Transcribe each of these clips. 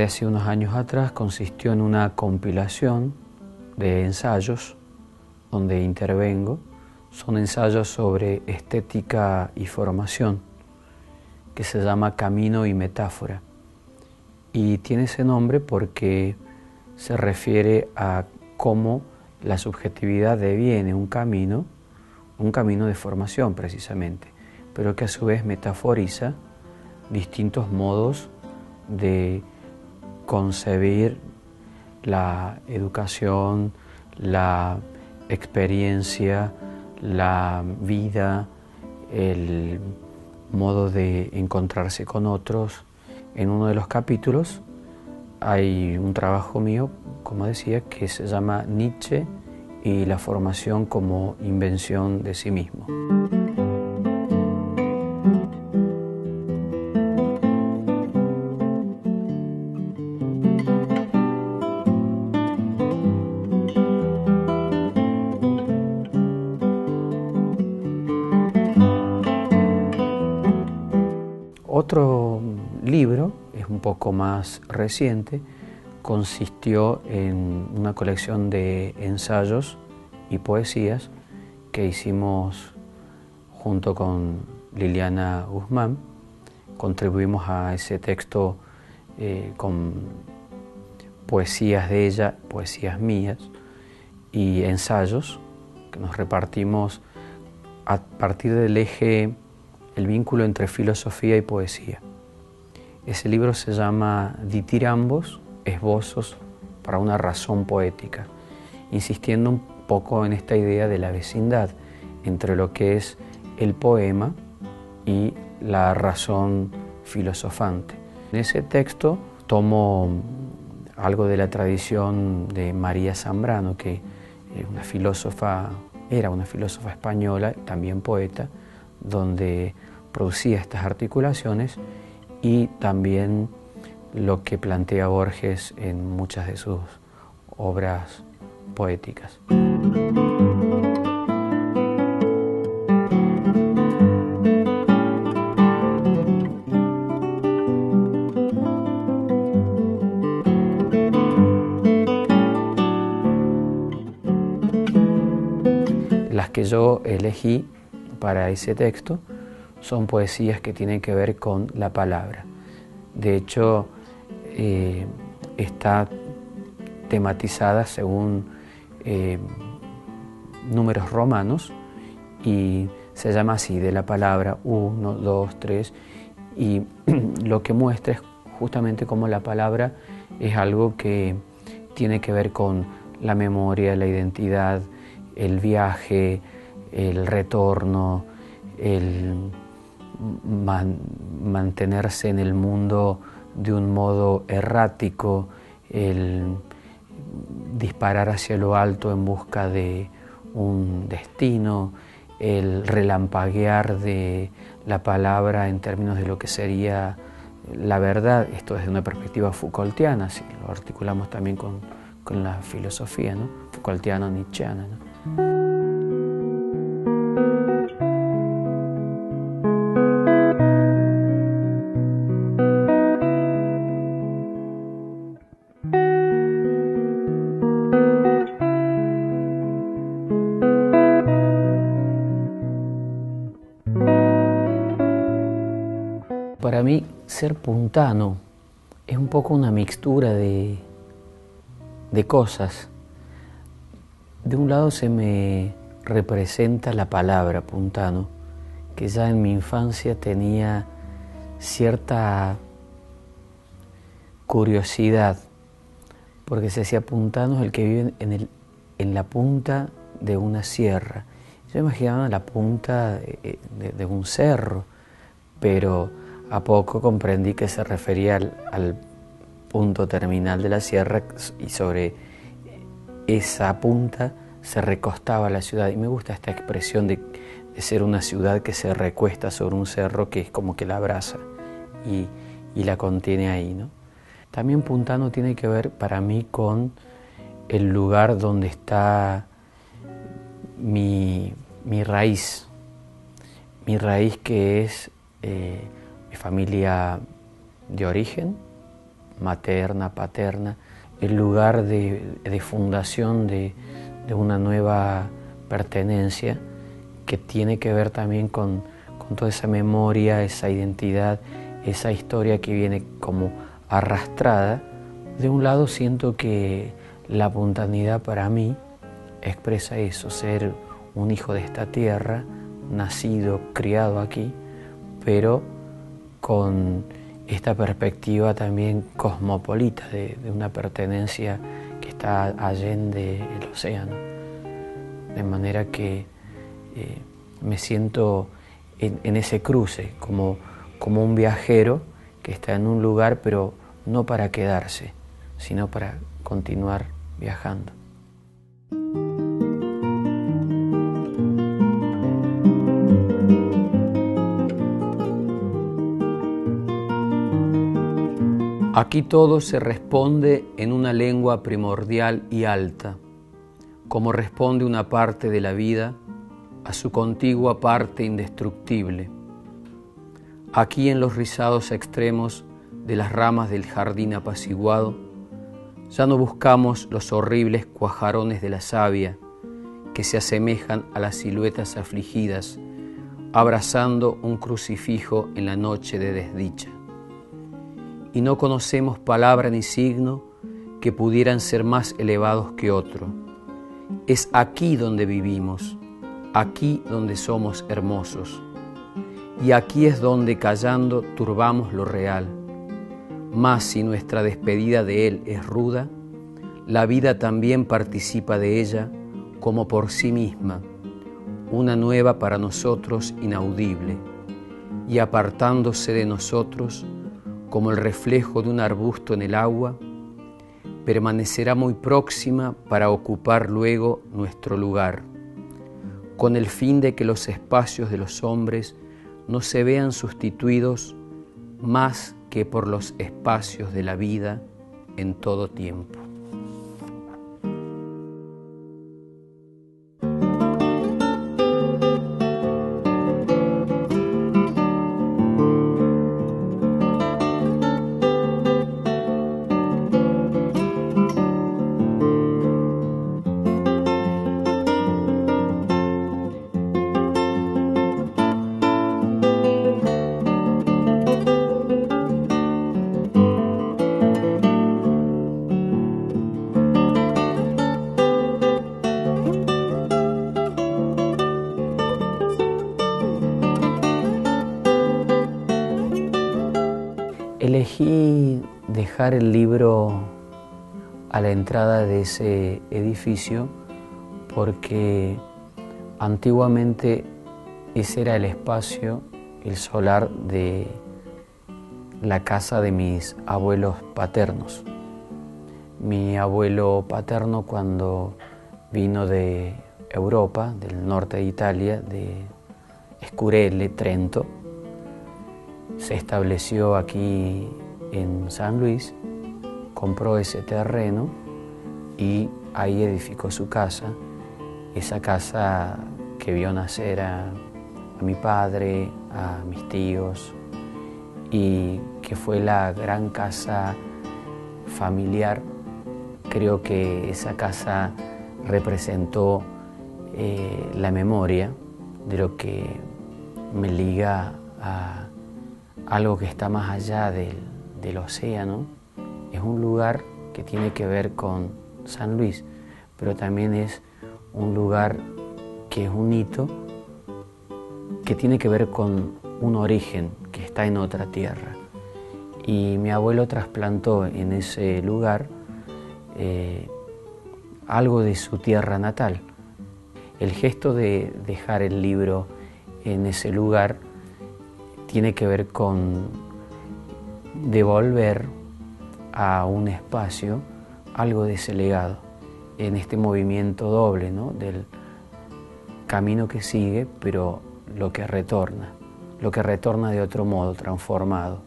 hace unos años atrás consistió en una compilación de ensayos donde intervengo. Son ensayos sobre estética y formación, que se llama Camino y Metáfora. Y tiene ese nombre porque se refiere a cómo la subjetividad deviene un camino de formación precisamente, pero que a su vez metaforiza distintos modos de concebir la educación, la experiencia, la vida, el modo de encontrarse con otros. En uno de los capítulos hay un trabajo mío, como decía, que se llama Nietzsche y la formación como invención de sí mismo. Otro libro, es un poco más reciente, consistió en una colección de ensayos y poesías que hicimos junto con Liliana Guzmán. Contribuimos a ese texto con poesías de ella, poesías mías y ensayos que nos repartimos a partir del eje el vínculo entre filosofía y poesía. Ese libro se llama Ditirambos, esbozos para una razón poética, insistiendo un poco en esta idea de la vecindad entre lo que es el poema y la razón filosofante. En ese texto tomo algo de la tradición de María Zambrano, que era una filósofa española, también poeta, donde producía estas articulaciones, y también lo que plantea Borges en muchas de sus obras poéticas. Las que yo elegí para ese texto son poesías que tienen que ver con la palabra. De hecho, está tematizada según números romanos y se llama así, de la palabra 1, 2, 3, y lo que muestra es justamente cómo la palabra es algo que tiene que ver con la memoria, la identidad, el viaje, el retorno, el mantenerse en el mundo de un modo errático, el disparar hacia lo alto en busca de un destino, el relampaguear de la palabra en términos de lo que sería la verdad. Esto desde una perspectiva Foucaultiana, si lo articulamos también con la filosofía, ¿no? Foucaultiano-nietzscheana, ¿no? Para mí, ser puntano es un poco una mixtura de cosas. De un lado se me representa la palabra puntano, que ya en mi infancia tenía cierta curiosidad, porque se decía puntano es el que vive en la punta de una sierra. Yo imaginaba la punta de un cerro, pero a poco comprendí que se refería al punto terminal de la sierra, y sobre esa punta se recostaba la ciudad. Y me gusta esta expresión de ser una ciudad que se recuesta sobre un cerro, que es como que la abraza y la contiene ahí, ¿no? También puntano tiene que ver para mí con el lugar donde está mi raíz que es mi familia de origen, materna, paterna, el lugar de fundación de una nueva pertenencia que tiene que ver también con toda esa memoria, esa identidad, esa historia que viene como arrastrada. De un lado siento que la puntanidad para mí expresa eso, ser un hijo de esta tierra, nacido, criado aquí, pero con esta perspectiva también cosmopolita de una pertenencia que está allende el océano. De manera que me siento en ese cruce, como un viajero que está en un lugar, pero no para quedarse, sino para continuar viajando. Aquí todo se responde en una lengua primordial y alta, como responde una parte de la vida a su contigua parte indestructible. Aquí en los rizados extremos de las ramas del jardín apaciguado, ya no buscamos los horribles cuajarones de la savia que se asemejan a las siluetas afligidas, abrazando un crucifijo en la noche de desdicha. Y no conocemos palabra ni signo que pudieran ser más elevados que otro. Es aquí donde vivimos, aquí donde somos hermosos, y aquí es donde callando turbamos lo real. Mas si nuestra despedida de él es ruda, la vida también participa de ella como por sí misma, una nueva para nosotros inaudible, y apartándose de nosotros como el reflejo de un arbusto en el agua, permanecerá muy próxima para ocupar luego nuestro lugar, con el fin de que los espacios de los hombres no se vean sustituidos más que por los espacios de la vida en todo tiempo. Elegí dejar el libro a la entrada de ese edificio porque antiguamente ese era el espacio, el solar de la casa de mis abuelos paternos. Mi abuelo paterno, cuando vino de Europa, del norte de Italia, de Escurelle, Trento, se estableció aquí en San Luis, compró ese terreno y ahí edificó su casa, esa casa que vio nacer a mi padre, a mis tíos, y que fue la gran casa familiar. Creo que esa casa representó la memoria de lo que me liga a algo que está más allá del océano. Es un lugar que tiene que ver con San Luis, pero también es un lugar que es un hito, que tiene que ver con un origen que está en otra tierra. Y mi abuelo trasplantó en ese lugar algo de su tierra natal. El gesto de dejar el libro en ese lugar tiene que ver con devolver a un espacio algo de ese legado, en este movimiento doble, ¿no?, del camino que sigue, pero lo que retorna de otro modo, transformado,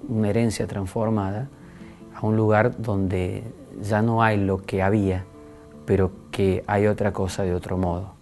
una herencia transformada a un lugar donde ya no hay lo que había, pero que hay otra cosa de otro modo.